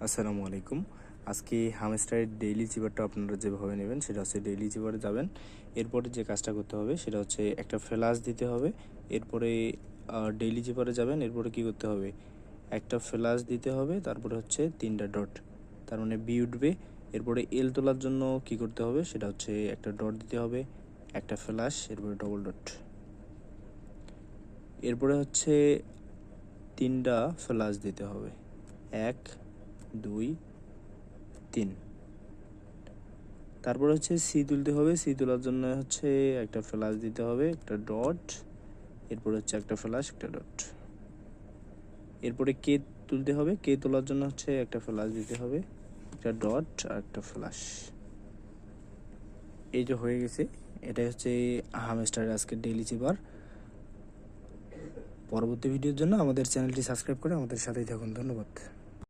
আসসালামু আলাইকুম। আজকে হামস্টারের ডেইলি চিপারটা আপনারা যেভাবে নেবেন সেটা হচ্ছে ডেইলি চিপারে যাবেন। এরপরে যে কাজটা করতে হবে সেটা হচ্ছে একটা ফ্ল্যাশ দিতে হবে। এরপরে ডেইলি চিপারে যাবেন। এরপরে কি করতে হবে, একটা ফ্ল্যাশ দিতে হবে, তারপরে হচ্ছে 3টা ডট, তার মানে বি উঠবে। এরপরে এল তোলার জন্য কি করতে হবে সেটা হচ্ছে একটা ডট দিতে হবে, একটা ফ্ল্যাশ, এরপরে ডবল ডট। এরপরে হচ্ছে 3টা ফ্ল্যাশ দিতে হবে, 1 2 3। তারপর হচ্ছে সি তুলতে হবে। সি তোলার জন্য হচ্ছে একটা ফ্ল্যাশ দিতে হবে, একটা ডট, এরপর হচ্ছে একটা ফ্ল্যাশ, একটা ডট। এরপরে কে তুলতে হবে। কে তোলার জন্য হচ্ছে একটা ফ্ল্যাশ দিতে হবে, একটা ডট আর একটা ফ্ল্যাশ। এই যে হয়ে গেছে, এটাই হচ্ছে হামস্টারের আজকের ডেইলি চিপার। পরবর্তী ভিডিওর জন্য আমাদের চ্যানেলটি সাবস্ক্রাইব করে আমাদের সাথেই থাকুন। ধন্যবাদ।